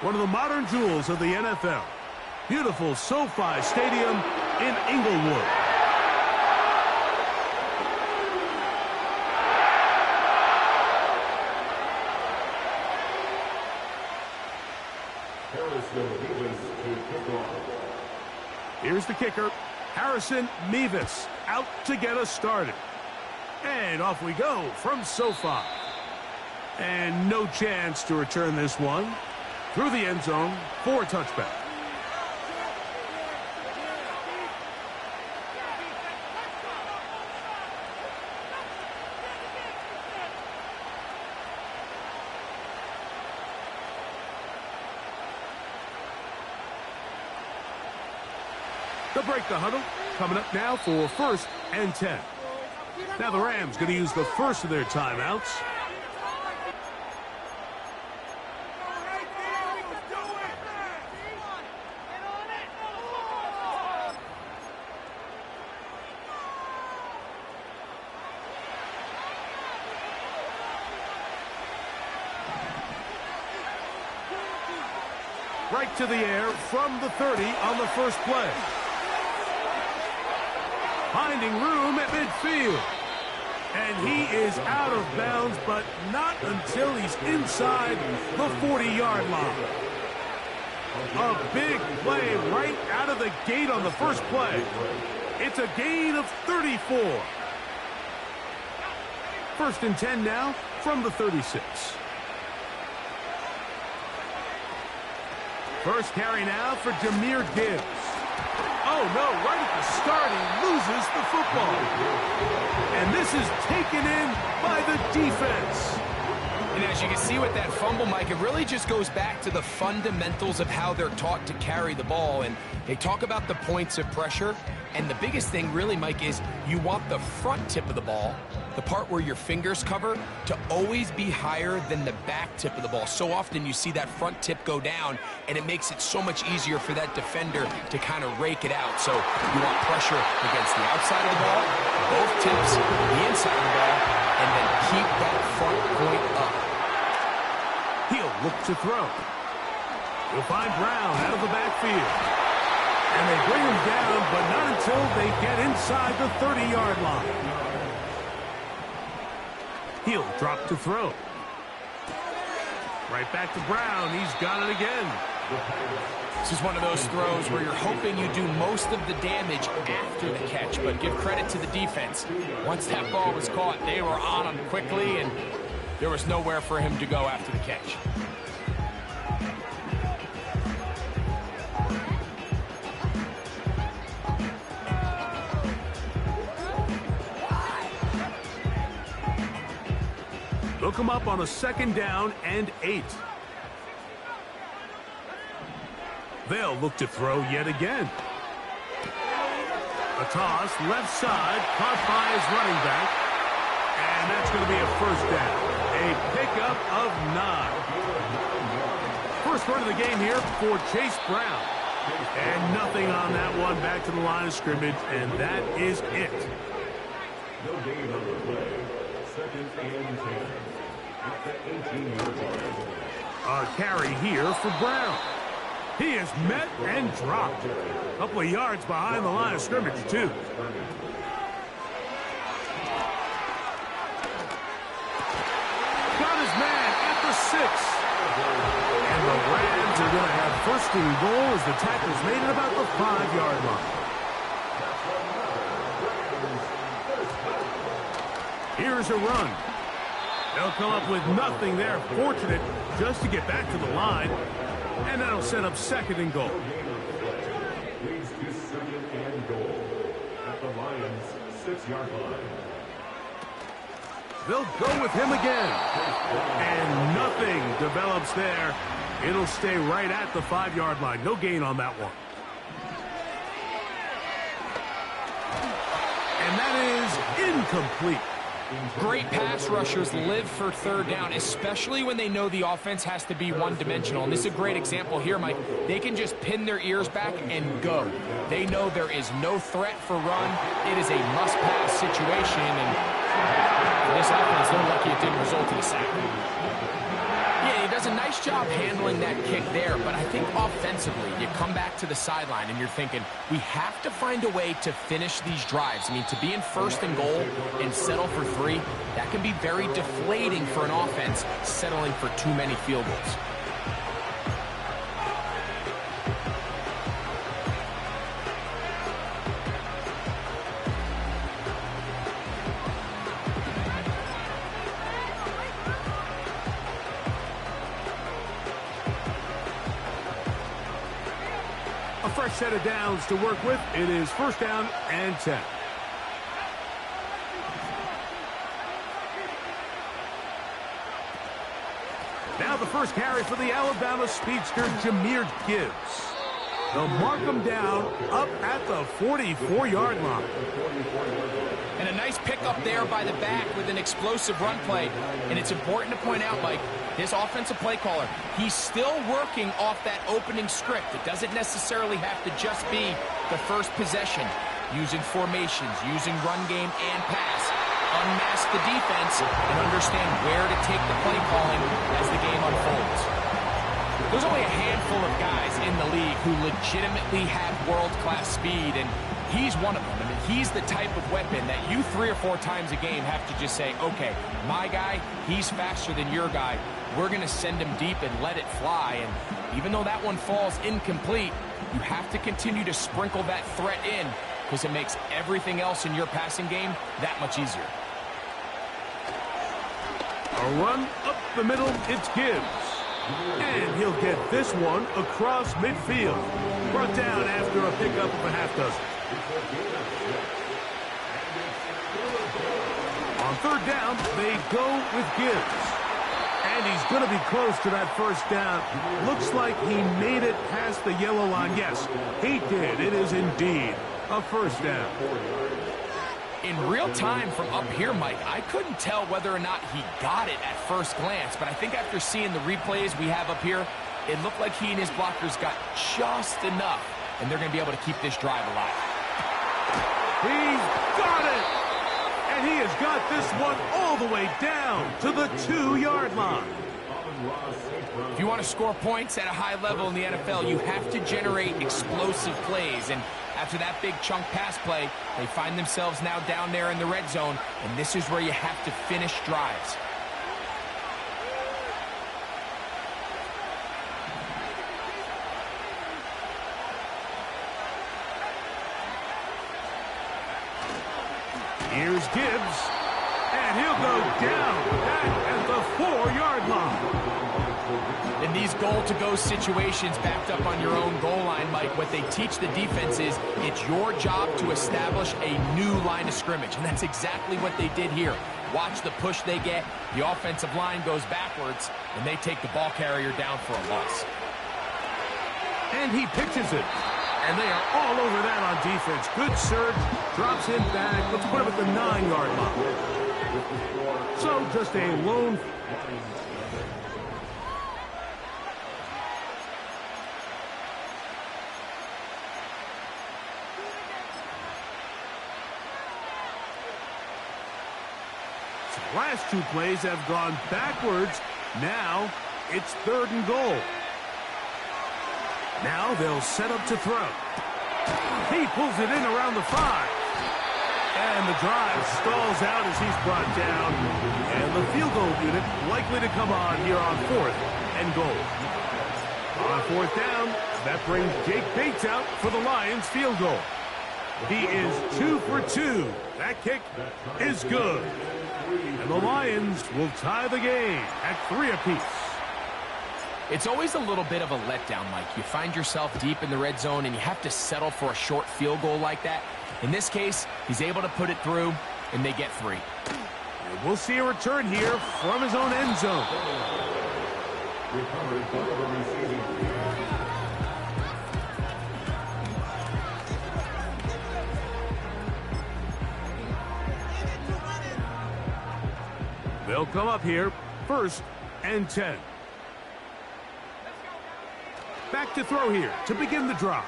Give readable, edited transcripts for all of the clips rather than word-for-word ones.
one of the modern jewels of the NFL. Beautiful SoFi Stadium in Inglewood. Here's the kicker, Harrison Mevis, out to get us started. And off we go from SoFi. And no chance to return this one. Through the end zone for a touchback. They'll break the huddle. Coming up now for 1st and 10. Now the Rams going to use the first of their timeouts. Right to the air from the 30 on the first play. Finding room at midfield. And he is out of bounds, but not until he's inside the 40-yard line. A big play right out of the gate on the first play. It's a gain of 34. 1st and 10 now from the 36. First carry now for Jahmyr Gibbs. Oh, no, right at the start, he loses the football. And this is taken in by the defense. And as you can see with that fumble, Mike, it really just goes back to the fundamentals of how they're taught to carry the ball. And they talk about the points of pressure. And the biggest thing really, Mike, is you want the front tip of the ball, the part where your fingers cover, to always be higher than the back tip of the ball. So often you see that front tip go down, and it makes it so much easier for that defender to kind of rake it out. So you want pressure against the outside of the ball, both tips, the inside of the ball, and then keep that front point up. He'll look to throw. He'll find Brown out of the backfield. And they bring him down, but not until they get inside the 30-yard line. He'll drop to throw. Right back to Brown. He's got it again. This is one of those throws where you're hoping you do most of the damage after the catch, but give credit to the defense. Once that ball was caught, they were on him quickly, and there was nowhere for him to go after the catch. They'll come up on a 2nd down and 8. They'll look to throw yet again. A toss, left side, caught by his running back. And that's going to be a 1st down. A pickup of 9. First run of the game here for Chase Brown. And nothing on that one, back to the line of scrimmage, and that is it. No gain on the play. 2nd and 10. At the 18-yard line. A carry here for Brown. He is met and dropped. A couple of yards behind the line of scrimmage, too. Got his man at the 6. And the Rams are going to have 1st and goal as the tackle's made at about the 5-yard line. Here's a run. They'll come up with nothing there. Fortunate just to get back to the line. And that'll set up 2nd and goal. Leads to 2nd and goal at the Lions' 6-yard line. They'll go with him again. And nothing develops there. It'll stay right at the 5-yard line. No gain on that one. And that is incomplete. Great pass rushers live for 3rd down, especially when they know the offense has to be one-dimensional. And this is a great example here, Mike. They can just pin their ears back and go. They know there is no threat for run. It is a must-pass situation, and for this offense, they're lucky it didn't result in a sack. Yeah, he does a nice nice job handling that kick there, but I think offensively, you come back to the sideline and you're thinking, we have to find a way to finish these drives. I mean, to be in first and goal and settle for 3, that can be very deflating for an offense settling for too many field goals. A fresh set of downs to work with. It is first down and 10. Now the first carry for the Alabama speedster, Jahmyr Gibbs. They'll mark him down up at the 44-yard line. And a nice pickup there by the back with an explosive run play. And it's important to point out, Mike, this offensive play caller, he's still working off that opening script. It doesn't necessarily have to just be the first possession. Using formations, using run game and pass. Unmask the defense and understand where to take the play calling as the game unfolds. There's only a handful of guys in the league who legitimately have world-class speed, and he's one of them. I mean, he's the type of weapon that you 3 or 4 times a game have to just say, okay, my guy, he's faster than your guy. We're going to send him deep and let it fly. And even though that one falls incomplete, you have to continue to sprinkle that threat in because it makes everything else in your passing game that much easier. A run up the middle, it's Gibbs. And he'll get this one across midfield. Brought down after a pickup of a half dozen. On third down, they go with Gibbs. And he's going to be close to that first down. Looks like he made it past the yellow line. Yes, he did. It is indeed a first down. In real time from up here, Mike, I couldn't tell whether or not he got it at first glance, but I think after seeing the replays we have up here, it looked like he and his blockers got just enough, and they're going to be able to keep this drive alive. He's got it! And he has got this one all the way down to the 2-yard line. If you want to score points at a high level in the NFL, you have to generate explosive plays, and after that big chunk pass play, they find themselves now down there in the red zone, and this is where you have to finish drives. Here's Gibbs, and he'll go down back at the 4-yard line. In these goal-to-go situations backed up on your own goal line, Mike, what they teach the defense is it's your job to establish a new line of scrimmage, and that's exactly what they did here. Watch the push they get. The offensive line goes backwards, and they take the ball carrier down for a loss. And he pitches it. And they are all over that on defense. Good surge, drops him back. Let's put him at the 9-yard line. So just a lone... Last 2 plays have gone backwards. Now it's 3rd and goal. Now they'll set up to throw. He pulls it in around the 5. And the drive stalls out as he's brought down. And the field goal unit likely to come on here on 4th and goal. On 4th down, that brings Jake Bates out for the Lions field goal. He is 2 for 2. That kick is good. And the Lions will tie the game at 3 apiece. It's always a little bit of a letdown, Mike. You find yourself deep in the red zone and you have to settle for a short field goal like that. In this case, he's able to put it through, and they get 3. And we'll see a return here from his own end zone. They'll come up here, 1st and 10. Back to throw here to begin the drive.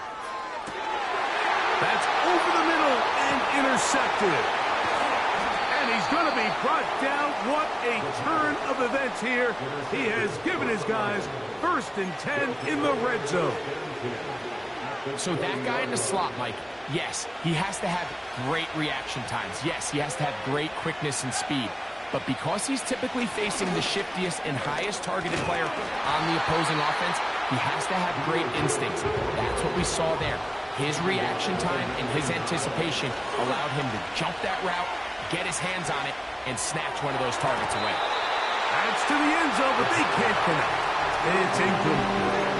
That's over the middle and intercepted. And And he's going to be brought down. What a turn of events here. He has given his guys 1st and 10 in the red zone. So that guy in the slot, Mike, yes, he has to have great reaction times. Yes, he has to have great quickness and speed. But because he's typically facing the shiftiest and highest targeted player on the opposing offense, he has to have great instincts. That's what we saw there. His reaction time and his anticipation allowed him to jump that route, get his hands on it, and snatch one of those targets away. That's to the end zone, but they can't connect. It's incomplete.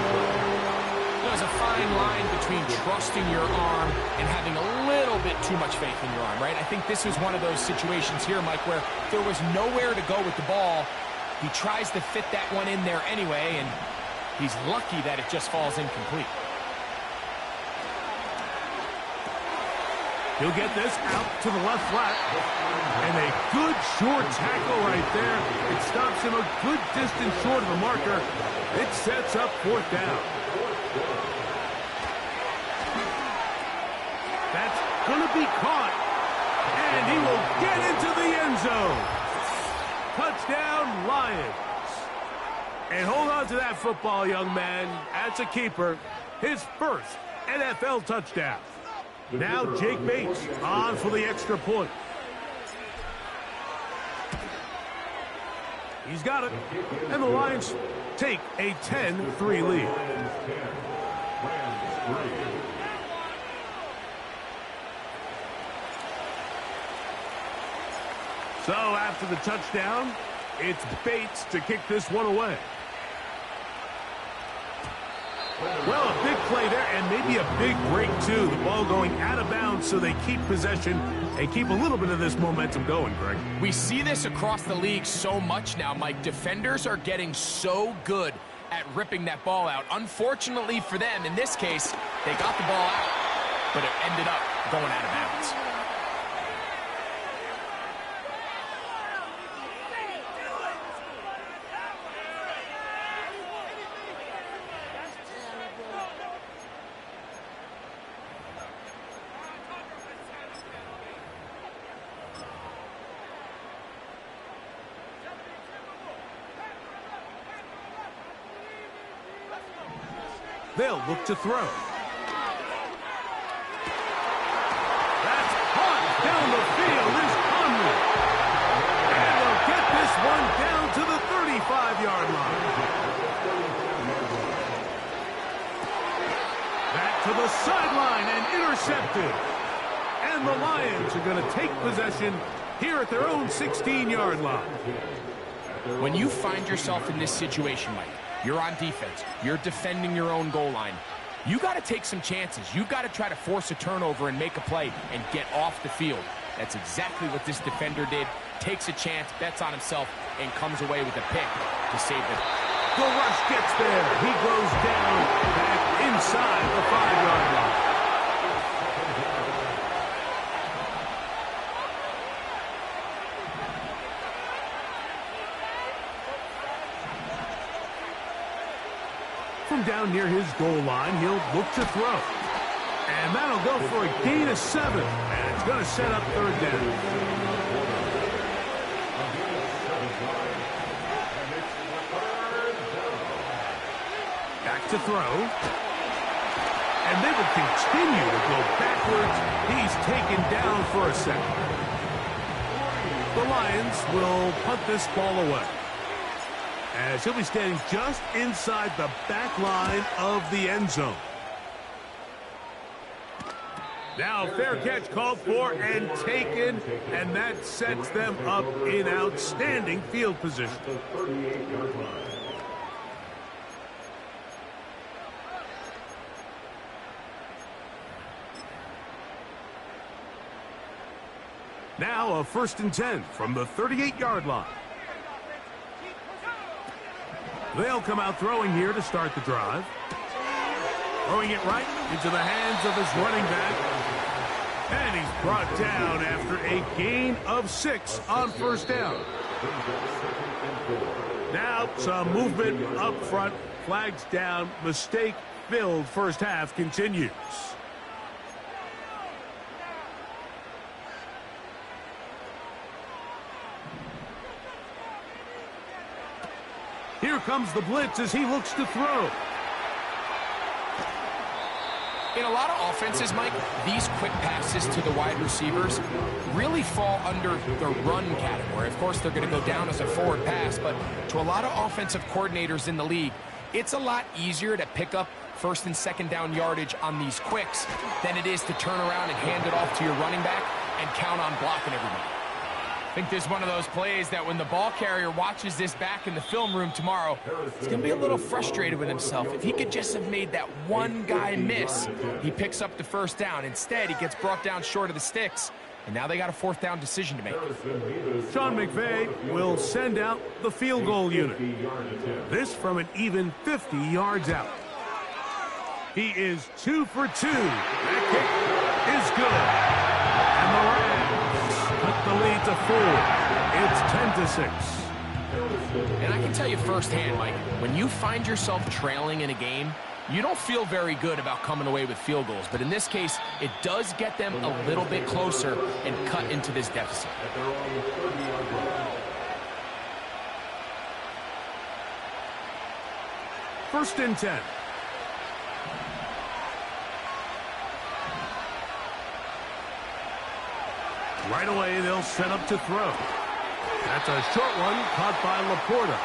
There's a fine line between trusting your arm and having a little bit too much faith in your arm, right? I think this is one of those situations here, Mike, where there was nowhere to go with the ball. He tries to fit that one in there anyway, and he's lucky that it just falls incomplete. He'll get this out to the left flat. And a good short tackle right there. It stops him a good distance short of the marker. It sets up 4th down. That's going to be caught. And he will get into the end zone. Touchdown, Lions. And hold on to that football, young man. That's a keeper. His 1st NFL touchdown. Now Jake Bates on for the extra point. He's got it. And the Lions take a 10-3 lead. So after the touchdown, it's Bates to kick this one away. Well, a big play there, and maybe a big break, too. The ball going out of bounds, so they keep possession and keep a little bit of this momentum going, Greg. We see this across the league so much now, Mike. Defenders are getting so good at ripping that ball out. Unfortunately for them, in this case, they got the ball out, but it ended up going out of bounds. They'll look to throw. That's caught down the field is Conley. And they'll get this one down to the 35-yard line. Back to the sideline and intercepted. And the Lions are going to take possession here at their own 16-yard line. When you find yourself in this situation, Mike, you're on defense. You're defending your own goal line. You got to take some chances. You've got to try to force a turnover and make a play and get off the field. That's exactly what this defender did. Takes a chance, bets on himself, and comes away with a pick to save them. The rush gets there. He goes down back inside the 5-yard line. From down near his goal line, he'll look to throw. And that'll go for a gain of 7. And it's going to set up 3rd down. Back to throw. And they will continue to go backwards. He's taken down for a second. The Lions will punt this ball away, as he'll be standing just inside the back line of the end zone. Now a fair catch called for and taken, and that sets them up in outstanding field position. Now a 1st and 10 from the 38-yard line. They'll come out throwing here to start the drive. Throwing it right into the hands of his running back. And he's brought down after a gain of 6 on 1st down. Now some movement up front. Flags down. Mistake-filled first half continues. comes the blitz as he looks to throw. In a lot of offenses, Mike, these quick passes to the wide receivers really fall under the run category. Of course, they're going to go down as a forward pass, but to a lot of offensive coordinators in the league, it's a lot easier to pick up first and second down yardage on these quicks than it is to turn around and hand it off to your running back and count on blocking everybody. I think this is one of those plays that when the ball carrier watches this back in the film room tomorrow, he's going to be a little frustrated with himself. If he could just have made that one guy miss, he picks up the first down. Instead, he gets brought down short of the sticks, and now they got a fourth down decision to make. Sean McVay will send out the field goal unit. This from an even 50 yards out. He is 2 for 2. That kick is good. And the Rams cut the lead to 4. It's 10-6. And I can tell you firsthand, Mike, when you find yourself trailing in a game, you don't feel very good about coming away with field goals. But in this case, it does get them a little bit closer and cut into this deficit. First and 10. Right away, they'll set up to throw. That's a short one caught by Laporta.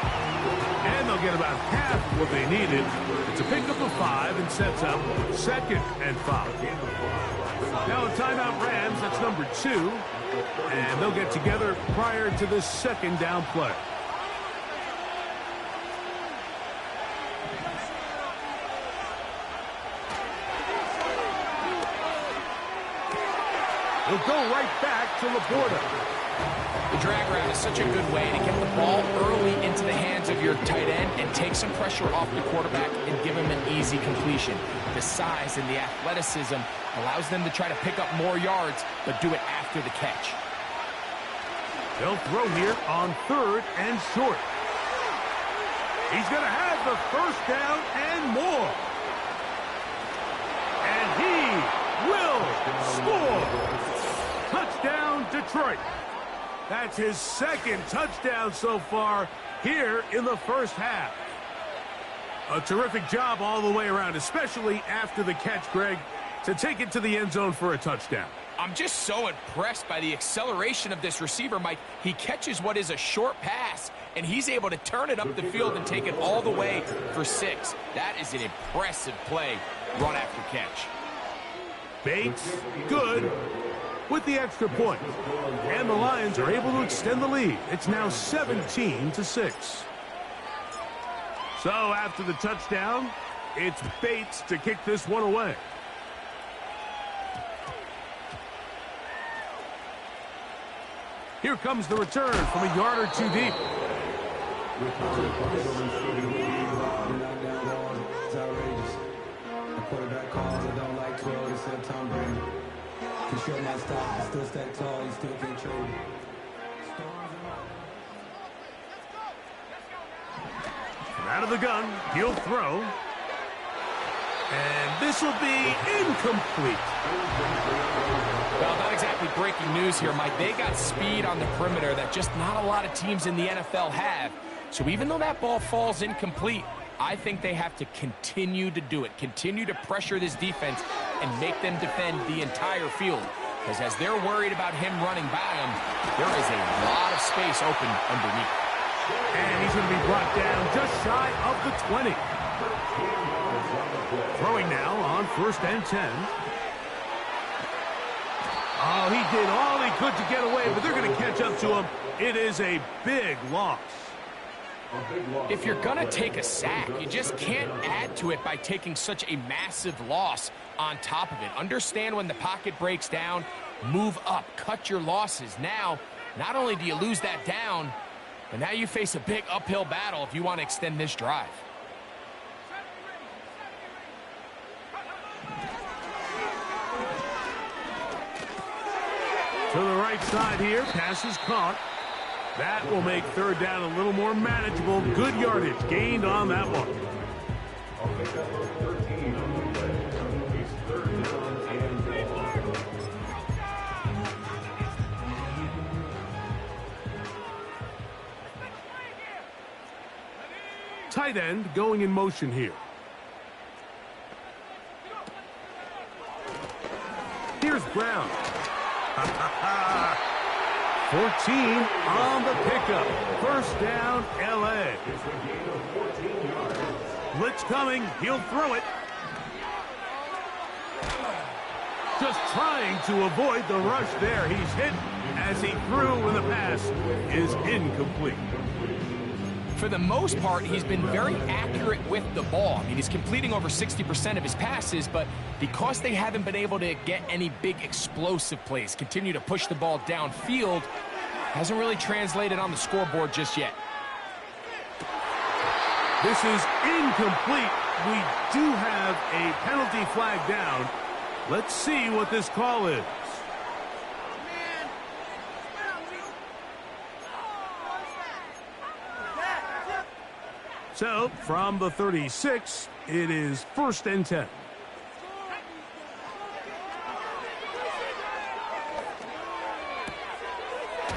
And they'll get about half what they needed. It's a pickup of 5 and sets up 2nd and 5. Now a timeout Rams, that's number 2. And they'll get together prior to the second down play. He'll go right back to Laporta. The drag route is such a good way to get the ball early into the hands of your tight end and take some pressure off the quarterback and give him an easy completion. The size and the athleticism allows them to try to pick up more yards, but do it after the catch. They'll throw here on 3rd and short. He's going to have the first down and more. And he will score. Touchdown, Detroit. That's his 2nd touchdown so far here in the first half. A terrific job all the way around, especially after the catch, Greg, to take it to the end zone for a touchdown. I'm just so impressed by the acceleration of this receiver, Mike. He catches what is a short pass, and he's able to turn it up the field and take it all the way for 6. That is an impressive play run after catch. Bates, good, with the extra point. And the Lions are able to extend the lead. It's now 17-6. So after the touchdown, it's Bates to kick this one away. Here comes the return from a yard or 2 deep. Quarterback calls, I don't like 12, except Tom Brady. Control my stock, I still stack tall, you still can't trade me. From out of the gun, he'll throw. And this will be incomplete. Well, not exactly breaking news here, Mike. They got speed on the perimeter that just not a lot of teams in the NFL have. So even though that ball falls incomplete, I think they have to continue to do it, continue to pressure this defense and make them defend the entire field. Because as they're worried about him running by them, there is a lot of space open underneath. And he's going to be brought down just shy of the 20. Throwing now on 1st and 10. Oh, he did all he could to get away, but they're going to catch up to him. It is a big loss. If you're going to take a sack, you just can't add to it by taking such a massive loss on top of it. Understand when the pocket breaks down, move up, cut your losses. Now, not only do you lose that down, but now you face a big uphill battle if you want to extend this drive. To the right side here, pass is caught. That will make 3rd down a little more manageable. Good yardage gained on that one. tight end going in motion here. Here's Brown. 14 on the pickup. First down, L.A. Blitz coming. He'll throw it. Just trying to avoid the rush there. He's hit as he threw, and the pass is incomplete. For the most part, he's been very accurate with the ball. I mean, he's completing over 60% of his passes, but because they haven't been able to get any big explosive plays, continue to push the ball downfield, hasn't really translated on the scoreboard just yet. This is incomplete. We do have a penalty flag down. Let's see what this call is. So, from the 36, it is 1st and 10.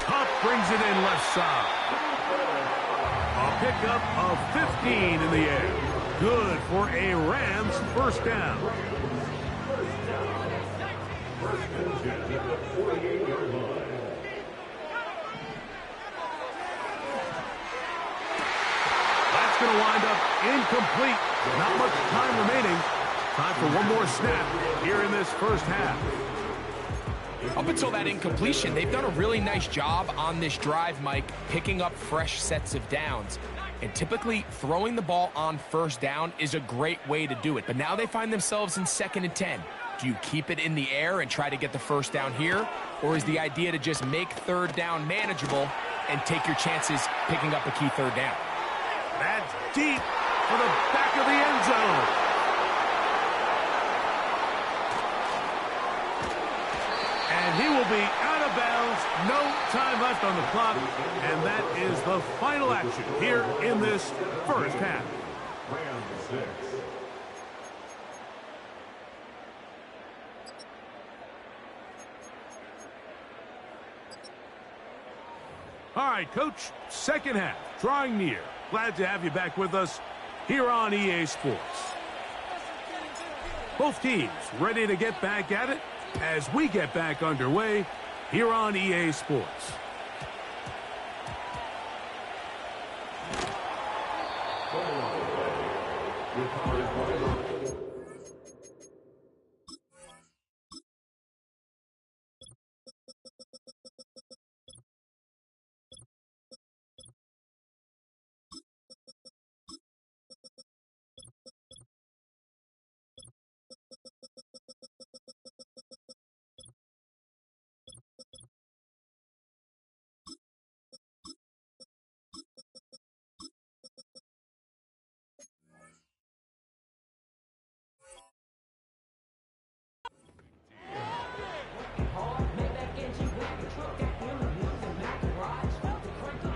Huff brings it in left side. A pickup of 15 in the air. Good for a Rams first down. That's going to wind up incomplete. Not much time remaining. Time for one more snap here in this first half. Up until that incompletion, they've done a really nice job on this drive, Mike, picking up fresh sets of downs. And typically, throwing the ball on first down is a great way to do it. But now they find themselves in 2nd and 10. Do you keep it in the air and try to get the first down here? Or is the idea to just make 3rd down manageable and take your chances picking up a key 3rd down? That's deep for the back of the end zone. And he will be out of bounds. No time left on the clock. And that is the final action here in this first half. All right, Coach, second half, drawing near. Glad to have you back with us here on EA Sports. Both teams ready to get back at it as we get back underway here on EA Sports.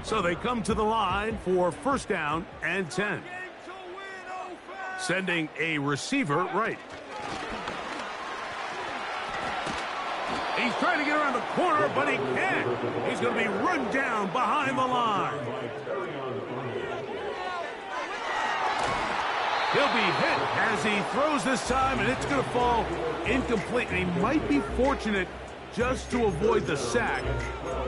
So they come to the line for first down and 10. Sending a receiver right. He's trying to get around the corner, but he can't. He's going to be run down behind the line. He'll be hit as he throws this time, and it's going to fall incomplete. And he might be fortunate just to avoid the sack,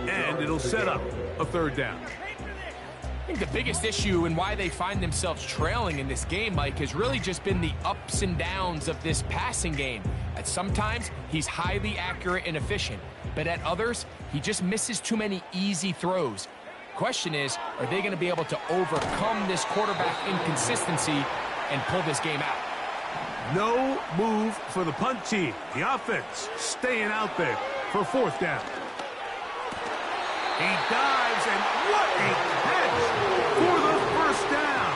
and it'll set up a 3rd down. I think the biggest issue and why they find themselves trailing in this game, Mike, has really just been the ups and downs of this passing game. At sometimes, he's highly accurate and efficient, but at others, he just misses too many easy throws. Question is, are they going to be able to overcome this quarterback inconsistency and pull this game out? No move for the punt team. The offense staying out there for 4th down. He dives, and what a catch for the first down.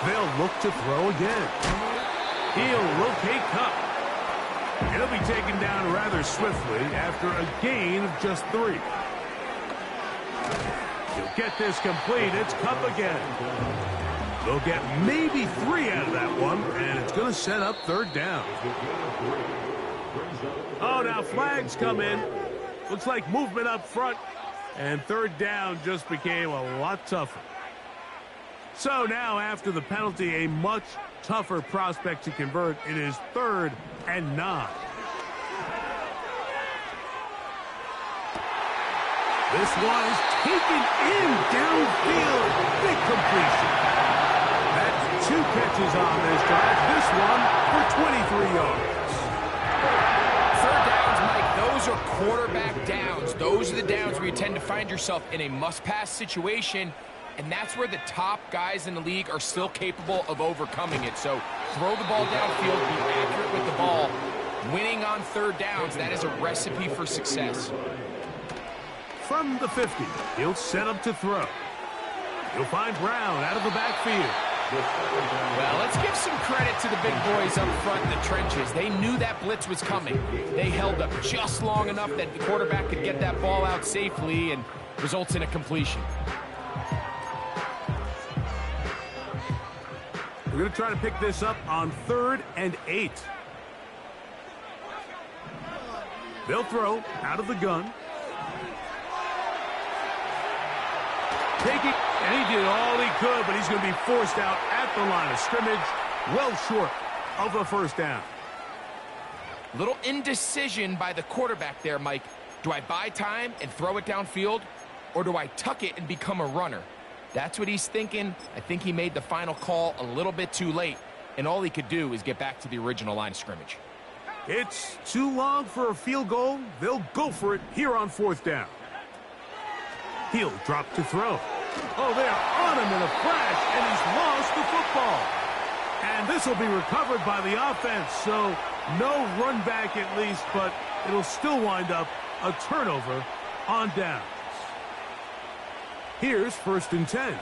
They'll look to throw again. He'll locate Kupp. He'll be taken down rather swiftly after a gain of just 3. He'll get this complete. It's Kupp again. They'll get maybe 3 out of that one, and it's going to set up 3rd down. Oh, now flags come in. Looks like movement up front, and 3rd down just became a lot tougher. So now, after the penalty, a much tougher prospect to convert. It is 3rd and 9. This one is taken in downfield. Big completion. That's 2 catches on this drive. This one for 23 yards. 3rd downs, Mike, those are quarterback downs. Those are the downs where you tend to find yourself in a must-pass situation, and that's where the top guys in the league are still capable of overcoming it. So throw the ball downfield, be accurate with the ball. Winning on 3rd downs, that is a recipe for success. From the 50, he'll set up to throw. He'll find Brown out of the backfield. Well, let's give some credit to the big boys up front in the trenches. They knew that blitz was coming. They held up just long enough that the quarterback could get that ball out safely and results in a completion. We're going to try to pick this up on 3rd and 8. They'll throw out of the gun. Taking, and he did all he could, but he's going to be forced out at the line of scrimmage, well short of a 1st down. Little indecision by the quarterback there, Mike. Do I buy time and throw it downfield, or do I tuck it and become a runner? That's what he's thinking. I think he made the final call a little bit too late, and all he could do is get back to the original line of scrimmage. It's too long for a field goal. They'll go for it here on 4th down. He'll drop to throw. Oh, they are on him in a flash, and he's lost the football. And this will be recovered by the offense, so no run back at least, but it'll still wind up a turnover on downs. Here's 1st and 10.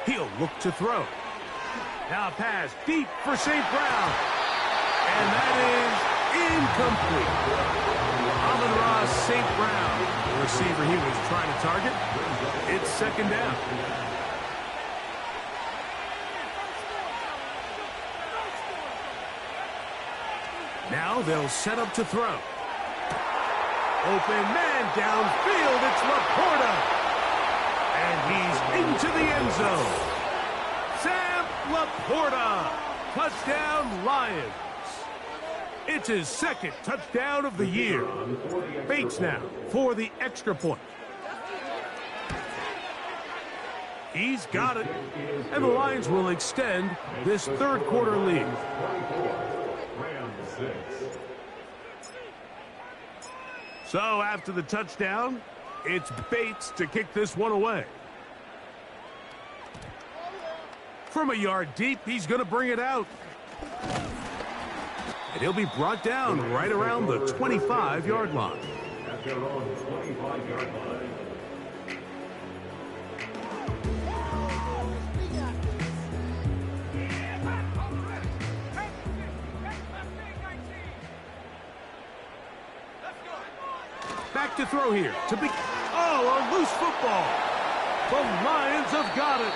He'll look to throw. Now a pass deep for St. Brown. And that is incomplete. Amon-Ra St. Brown, the receiver he was trying to target. It's 2nd down. Now they'll set up to throw. Open man downfield. It's Laporta. And he's into the end zone. Sam Laporta. Touchdown, Lions. It's his 2nd touchdown of the year. Bates now for the extra point. He's got it. And the Lions will extend this 3rd quarter lead. So after the touchdown, it's Bates to kick this one away. From a yard deep, he's going to bring it out. And he'll be brought down right around the 25-yard line. At their own 25-yard line. Back to throw here. A loose football. The Lions have got it.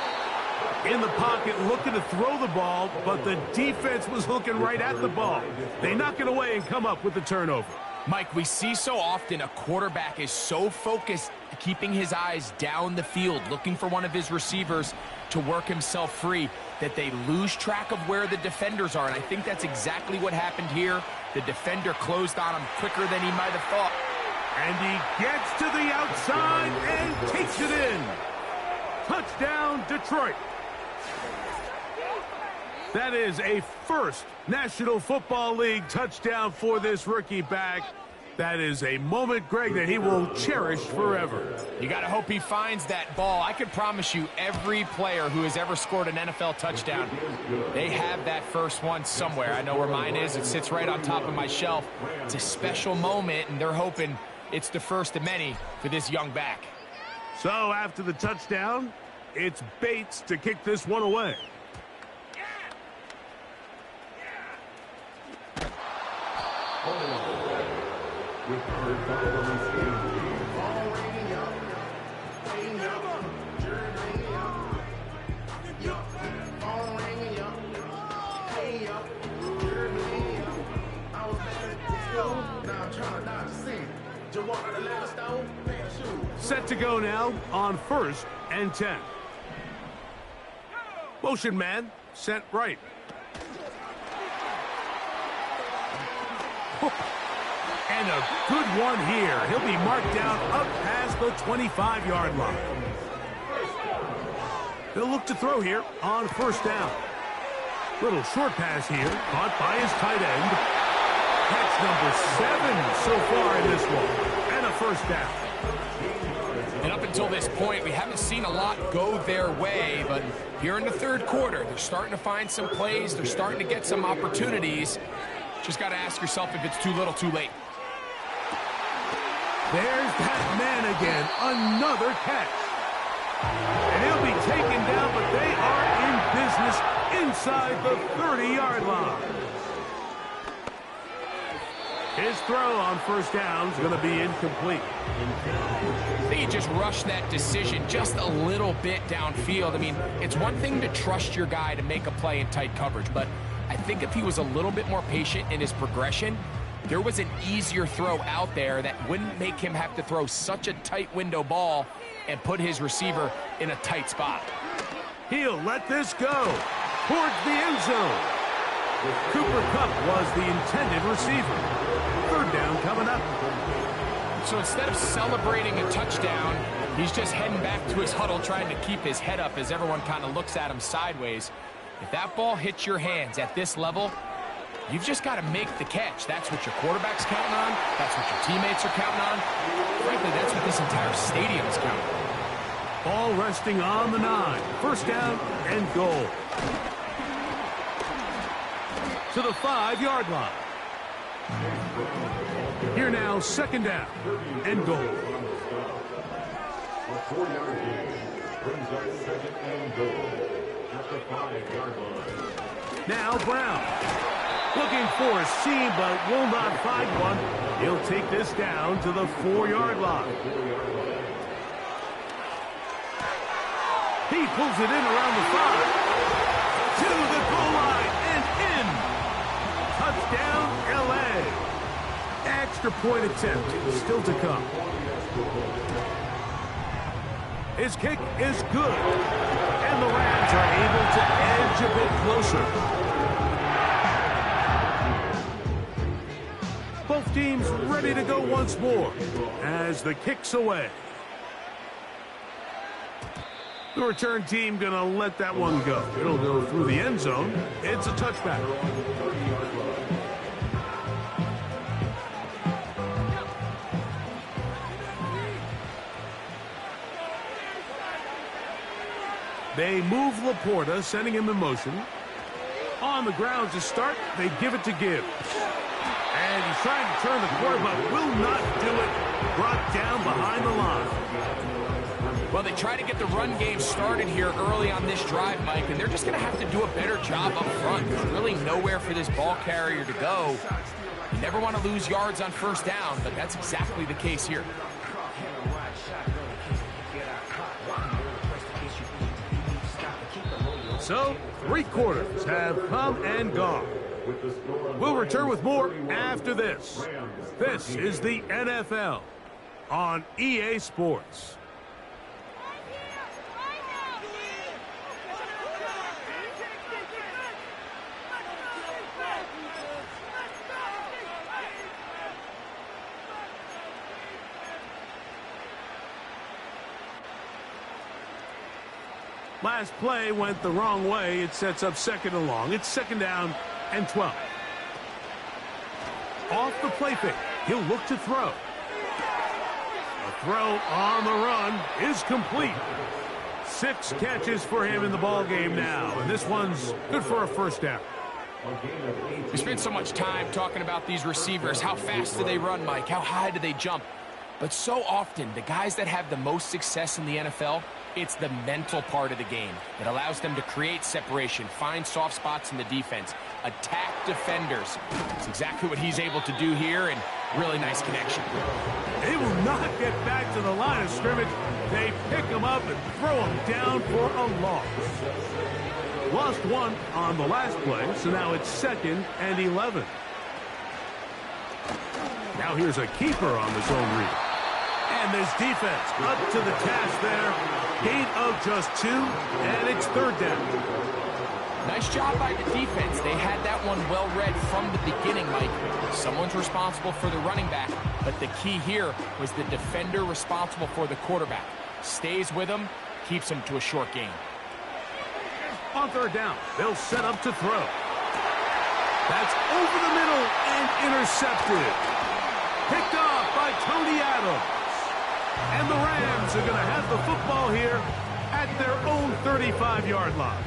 In the pocket, looking to throw the ball, but the defense was looking right at the ball. They knock it away and come up with the turnover. Mike, we see so often a quarterback is so focused, keeping his eyes down the field, looking for one of his receivers to work himself free, that they lose track of where the defenders are. And I think that's exactly what happened here. The defender closed on him quicker than he might have thought. And he gets to the outside and takes it in. Touchdown, Detroit. That is a 1st National Football League touchdown for this rookie back. That is a moment, Greg, that he will cherish forever. You got to hope he finds that ball. I can promise you every player who has ever scored an NFL touchdown, they have that first one somewhere. I know where mine is. It sits right on top of my shelf. It's a special moment, and they're hoping it's the first of many for this young back. So after the touchdown, it's Bates to kick this one away. go now on 1st and 10. Motion man sent right. And a good one here. He'll be marked down up past the 25-yard line. They'll look to throw here on 1st down. Little short pass here, caught by his tight end. Catch number 7 so far in this one. And a 1st down. And up until this point, we haven't seen a lot go their way, but here in the 3rd quarter, they're starting to find some plays. They're starting to get some opportunities. Just got to ask yourself if it's too little, too late. There's that man again. Another catch. And he'll be taken down, but they are in business inside the 30-yard line. His throw on 1st down is going to be incomplete. I think he just rushed that decision just a little bit downfield. I mean, it's one thing to trust your guy to make a play in tight coverage, but I think if he was a little bit more patient in his progression, there was an easier throw out there that wouldn't make him have to throw such a tight window ball and put his receiver in a tight spot. He'll let this go towards the end zone. Cooper Kupp was the intended receiver. 3rd down coming up. So instead of celebrating a touchdown, he's just heading back to his huddle trying to keep his head up as everyone kind of looks at him sideways. If that ball hits your hands at this level, you've just got to make the catch. That's what your quarterback's counting on. That's what your teammates are counting on. Frankly, that's what this entire stadium is counting on. Ball resting on the 9. 1st down and goal. To the 5-yard line. Here now, 2nd down and goal. A 4-yard gain brings up 2nd and goal at the 5-yard line. Now Brown. Looking for a seam, but will not find one. He'll take this down to the 4-yard line. He pulls it in around the 5. To the goal line and in. Touchdown, L.A. Extra point attempt still to come. His kick is good. And the Rams are able to edge a bit closer. Both teams ready to go once more as the kick's away. The return team going to let that one go. It'll go through the end zone. It's a touchback. They move Laporta, sending him in motion. On the ground to start, they give it to Gibbs. And he's trying to turn the corner, but will not do it. Brought down behind the line. Well, they try to get the run game started here early on this drive, Mike, and they're just going to have to do a better job up front. There's really nowhere for this ball carrier to go. You never want to lose yards on 1st down, but that's exactly the case here. So, 3 quarters have come and gone. We'll return with more after this. This is the NFL on EA Sports. Last play went the wrong way. It sets up 2nd and long. It's 2nd down and 12. Off the play fake. He'll look to throw. A throw on the run is complete. 6 catches for him in the ball game now. And this one's good for a 1st down. We spent so much time talking about these receivers. How fast do they run, Mike? How high do they jump? But so often, the guys that have the most success in the NFL, it's the mental part of the game. It allows them to create separation, find soft spots in the defense, attack defenders. It's exactly what he's able to do here, and really nice connection. They will not get back to the line of scrimmage. They pick him up and throw him down for a loss. Lost 1 on the last play, so now it's 2nd and 11. Now here's a keeper on the zone read. And this defense up to the task there. Gain of just 2, and it's third down. Nice job by the defense. They had that one well read from the beginning, Mike. Someone's responsible for the running back, but the key here was the defender responsible for the quarterback. Stays with him, keeps him to a short gain. On third down, they'll set up to throw. That's over the middle and intercepted. Picked off by Tony Adams. And the Rams are going to have the football here at their own 35-yard line.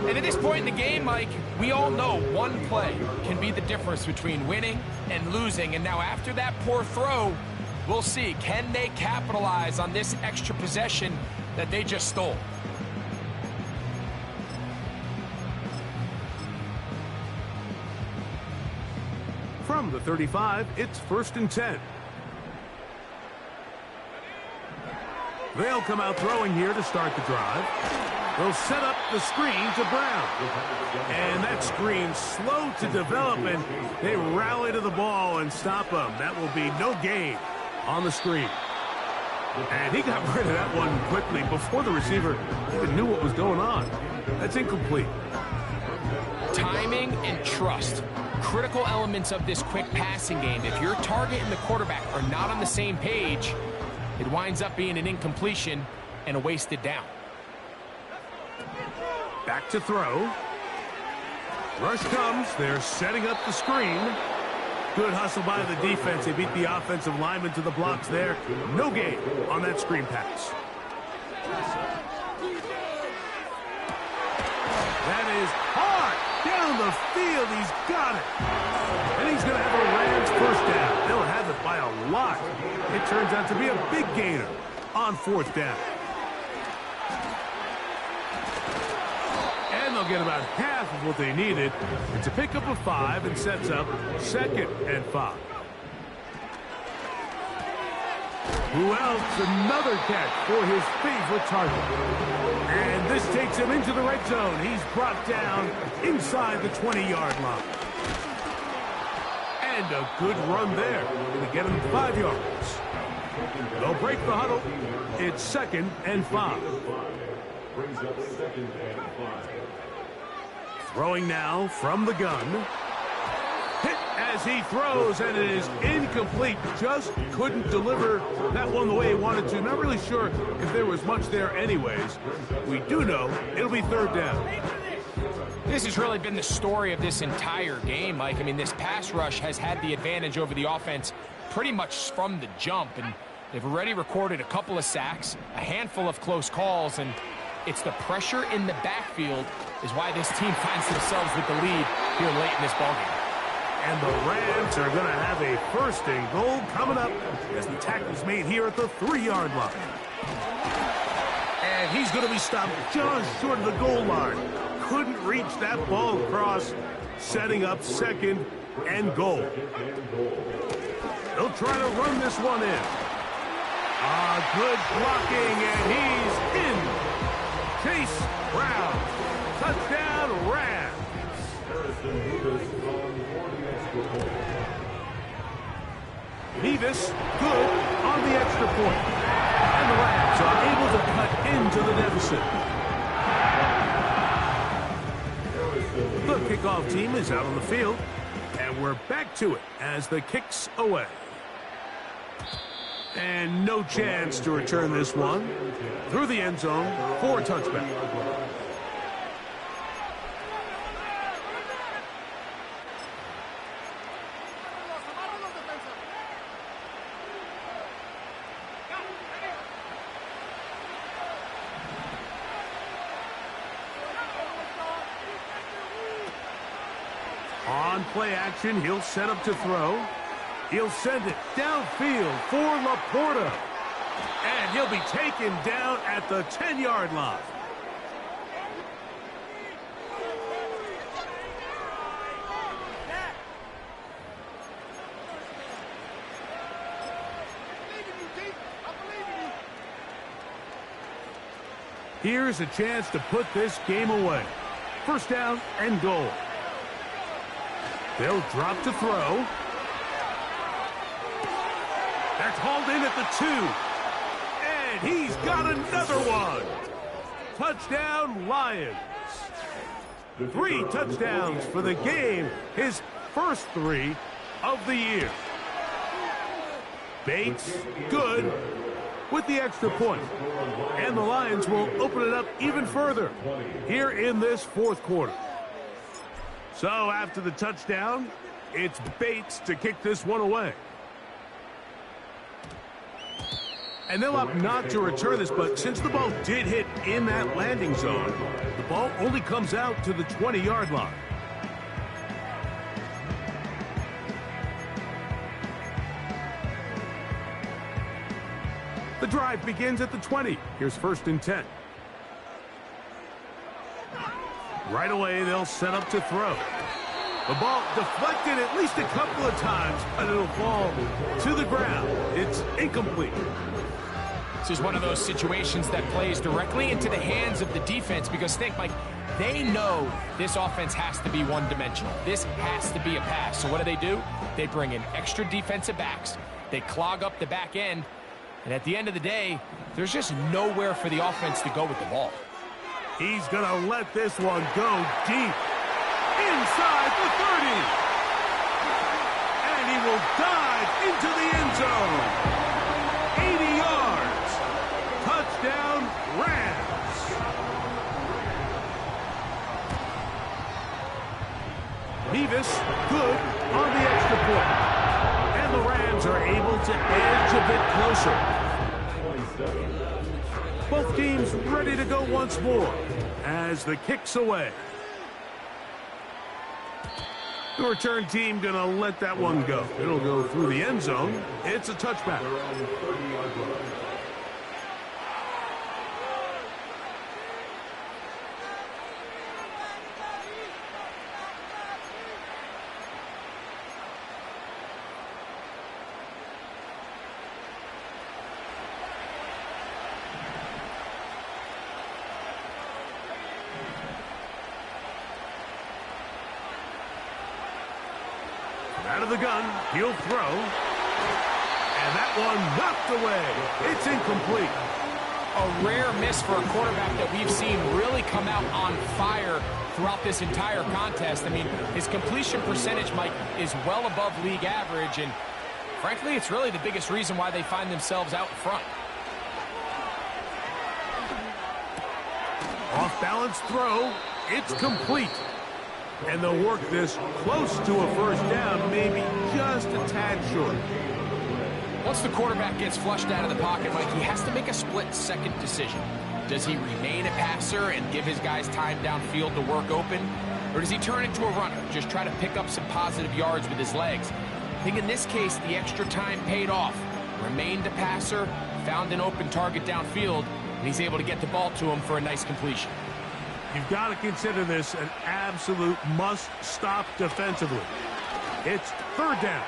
And at this point in the game, Mike, we all know one play can be the difference between winning and losing. And now after that poor throw, we'll see, can they capitalize on this extra possession that they just stole? From the 35, it's 1st and 10. They'll come out throwing here to start the drive. They'll set up the screen to Brown. And that screen slow to develop, and they rally to the ball and stop him. That will be no gain on the screen. And he got rid of that one quickly before the receiver even knew what was going on. That's incomplete. Timing and trust. Critical elements of this quick passing game. If your target and the quarterback are not on the same page, it winds up being an incompletion and a wasted down. Back to throw. Rush comes. They're setting up the screen. Good hustle by the defense. They beat the offensive lineman to the blocks there. No gain on that screen pass. That is hard down the field. He's got it. And he's going to have a Rams first down. They'll have it by a lot. It turns out to be a big gainer on 4th down. And they'll get about half of what they needed. It's a pickup of 5 and sets up 2nd and 5. Who else? Another catch for his favorite target. And this takes him into the red zone. He's brought down inside the 20-yard line. And a good run there. Going to get him 5 yards. They'll break the huddle. It's 2nd and 5. Brings up 2nd and 5. Throwing now from the gun. Hit as he throws, and it is incomplete. Just couldn't deliver that one the way he wanted to. Not really sure if there was much there anyways. We do know it'll be 3rd down. This has really been the story of this entire game, Mike. I mean, this pass rush has had the advantage over the offense pretty much from the jump, and they've already recorded a couple of sacks, a handful of close calls, and it's the pressure in the backfield is why this team finds themselves with the lead here late in this ballgame. And the Rams are going to have a 1st and goal coming up as the tackle's made here at the 3-yard line. And he's going to be stopped just short of the goal line. Couldn't reach that ball across, setting up 2nd and goal. They'll try to run this one in. Good blocking, and he's in. Chase Brown. Touchdown, Rams. Nevis good on the extra point. And the Rams are able to cut into the deficit. The kickoff team is out on the field, and we're back to it as the kick's away. And no chance to return this one through the end zone for a touchback. On play action, he'll set up to throw. He'll send it downfield for Laporta. And he'll be taken down at the 10-yard line. Here's a chance to put this game away. 1st down and goal. They'll drop to throw. They're called in at the 2. And he's got another one. Touchdown, Lions. 3 touchdowns for the game. His first 3 of the year. Bates, good, with the extra point. And the Lions will open it up even further here in this fourth quarter. So after the touchdown, it's Bates to kick this one away. And they'll opt not to return this, but since the ball did hit in that landing zone, the ball only comes out to the 20-yard line. The drive begins at the 20. Here's 1st and 10. Right away, they'll set up to throw. The ball deflected at least a couple of times, but it'll fall to the ground. It's incomplete. This is one of those situations that plays directly into the hands of the defense because think, Mike, they know this offense has to be one-dimensional. This has to be a pass. So what do? They bring in extra defensive backs. They clog up the back end. And at the end of the day, there's just nowhere for the offense to go with the ball. He's going to let this one go deep inside the 30. And he will dive into the end zone. 80 yards. Touchdown, Rams. Beavis, good on the extra point. And the Rams are able to edge a bit closer. Both teams ready to go once more as the kick's away. The return team going to let that one go. It'll go through the end zone. It's a touchback. Out of the gun, he'll throw. And that one knocked away. It's incomplete. A rare miss for a quarterback that we've seen really come out on fire throughout this entire contest. I mean, his completion percentage, Mike, is well above league average. And frankly, it's really the biggest reason why they find themselves out front. Off-balance throw. It's complete. And they'll work this close to a first down, maybe just a tad short. Once the quarterback gets flushed out of the pocket, Mike, he has to make a split-second decision. Does he remain a passer and give his guys time downfield to work open? Or does he turn into a runner, just try to pick up some positive yards with his legs? I think in this case, the extra time paid off. Remained a passer, found an open target downfield, and he's able to get the ball to him for a nice completion. You've got to consider this an absolute must-stop defensively. It's 3rd down.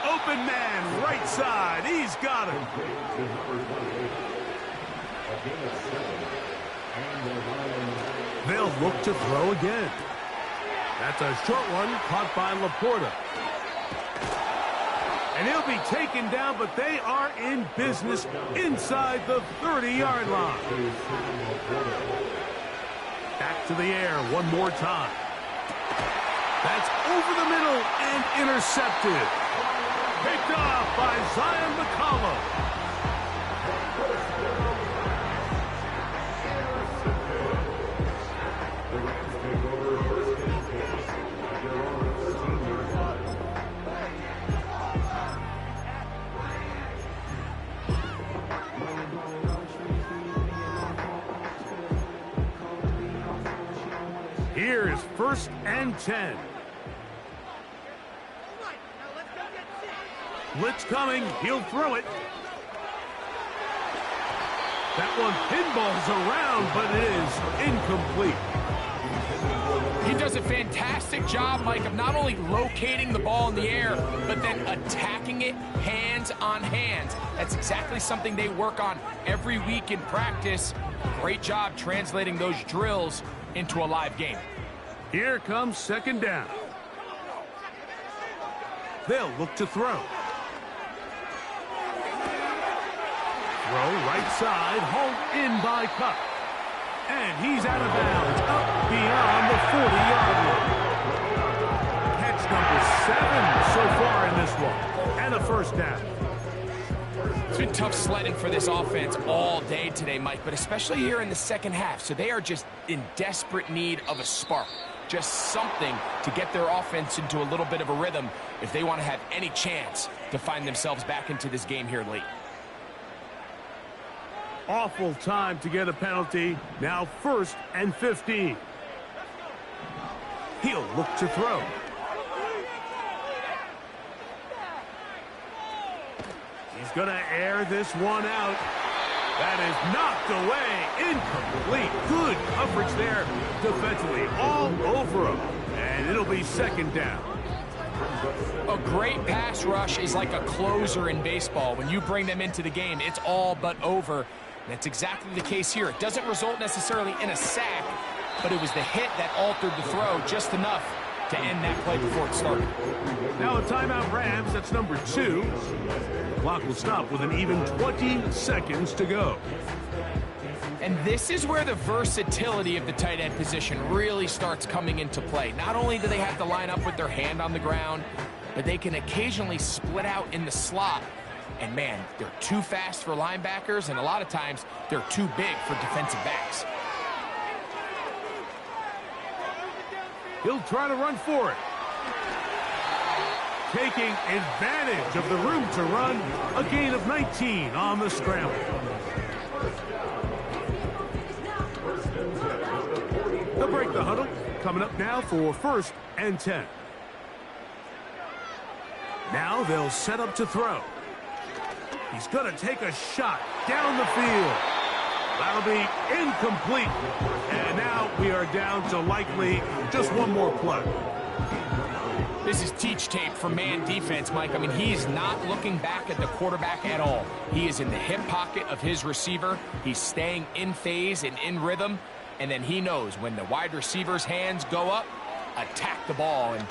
Open man, right side. He's got him. They'll look to throw again. That's a short one caught by Laporta. And he'll be taken down, but they are in business inside the 30-yard line. Back to the air one more time. That's over the middle and intercepted. Picked off by Zion McCollum. Here is 1st and 10. Blitz coming. He'll throw it. That one pinballs around, but it is incomplete. He does a fantastic job, Mike, of not only locating the ball in the air, but then attacking it hands on hands. That's exactly something they work on every week in practice. Great job translating those drills into a live game. Here comes 2nd down. They'll look to throw. throw right side, hauled in by Kupp. And he's out of bounds, up beyond the 40-yard line. Catch number 7 so far in this one, and a first down. It's been tough sledding for this offense all day today, Mike, but especially here in the second half. So they are just in desperate need of a spark, just something to get their offense into a little bit of a rhythm if they want to have any chance to find themselves back into this game here late. Awful time to get a penalty. Now 1st and 15. He'll look to throw. He's going to air this one out. That is knocked away. Incomplete. Good coverage there defensively. All over him. And it'll be 2nd down. A great pass rush is like a closer in baseball. When you bring them into the game, it's all but over. And that's exactly the case here. It doesn't result necessarily in a sack, but it was the hit that altered the throw just enough to end that play before it started. Now a timeout Rams. That's number 2. The clock will stop with an even 20 seconds to go. And this is where the versatility of the tight end position really starts coming into play. Not only do they have to line up with their hand on the ground, but they can occasionally split out in the slot. And man, they're too fast for linebackers, and a lot of times they're too big for defensive backs. He'll try to run for it. Taking advantage of the room to run. A gain of 19 on the scramble. They'll break the huddle. Coming up now for 1st and 10. Now they'll set up to throw. He's going to take a shot down the field. That'll be incomplete. And now we are down to likely just one more play. This is teach tape for man defense, Mike. I mean, he's not looking back at the quarterback at all. He is in the hip pocket of his receiver. He's staying in phase and in rhythm. And then he knows when the wide receiver's hands go up, attack the ball. And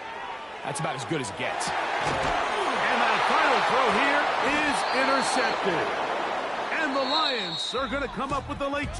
that's about as good as it gets. And that final throw here is intercepted. And the Lions are going to come up with the late turn.